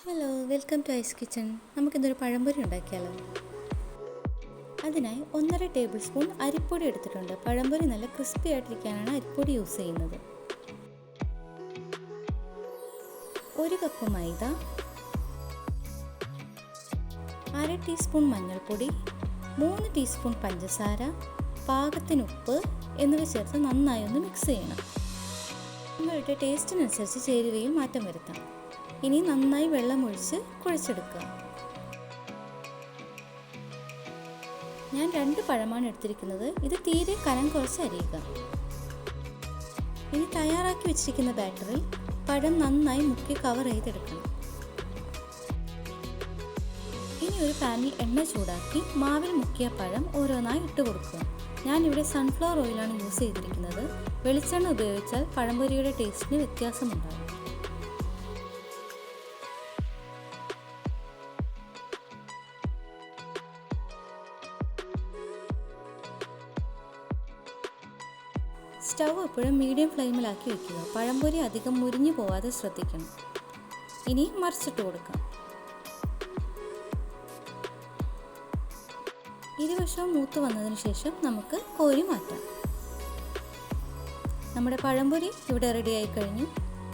Hello, welcome to ice kitchen. നമുക്കിന്നൊരു പഴംപൊരി ഉണ്ടാക്കിയാലോ? അതിനായി 1.5 ടേബിൾ സ്പൂൺ അരിപ്പൊടി എടുത്തിട്ടുണ്ട്. പഴംപൊരി നല്ല ക്രിസ്പി ആയിട്ടിരിക്കാനാണ് അരിപ്പൊടി യൂസ് ചെയ്യുന്നത്. 1 കപ്പ് മൈദ, 1/2 ടീസ്പൂൺ മഞ്ഞൾപ്പൊടി, 3 ടീസ്പൂൺ പഞ്ചസാര, പാകത്തിന് ഉപ്പ് എന്നിവ ചേർത്ത് നന്നായി ഒന്ന് മിക്സ് ചെയ്യണം. നിങ്ങളുടെ ടേസ്റ്റിനനുസരിച്ച് ചേരുവയിൽ മാറ്റം വരുത്താം. ഇനി നന്നായി വെള്ളമൊഴിച്ച് കുഴച്ചെടുക്കുക. ഞാൻ 2 പഴമാണ് എടുത്തിരിക്കുന്നത്. ഇത് തീരെ കനം കുറച്ച് അരിയുക. ഇനി തയ്യാറാക്കി വെച്ചിരിക്കുന്ന ബാറ്ററിൽ പഴം നന്നായി മുക്കി കവർ ചെയ്തെടുക്കണം. ഇനി ഒരു പാനിൽ എണ്ണ ചൂടാക്കി മാവിൽ മുക്കിയ പഴം ഓരോന്നായി ഇട്ട് കൊടുക്കുക. ഞാനിവിടെ സൺഫ്ലവർ ഓയിലാണ് യൂസ് ചെയ്തിരിക്കുന്നത്. വെളിച്ചെണ്ണ ഉപയോഗിച്ചാൽ പഴംപൊരിയുടെ ടേസ്റ്റിന് വ്യത്യാസമുണ്ടാകും. സ്റ്റൗ എപ്പോഴും മീഡിയം ഫ്ലെയിമിലാക്കി വയ്ക്കുക. പഴംപൊരി അധികം മുരിഞ്ഞു പോവാതെ ശ്രദ്ധിക്കണം. ഇനി മറിച്ചിട്ട് കൊടുക്കാം. ഇരുവശവും മൂത്ത് വന്നതിന് ശേഷം നമുക്ക് കോരി മാറ്റാം. നമ്മുടെ പഴംപൊരി ഇവിടെ റെഡിയായി കഴിഞ്ഞു.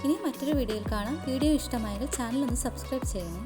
ഇനി മറ്റൊരു വീഡിയോയിൽ കാണാം. വീഡിയോ ഇഷ്ടമായെങ്കിൽ ചാനൽ ഒന്ന് സബ്സ്ക്രൈബ് ചെയ്യണം.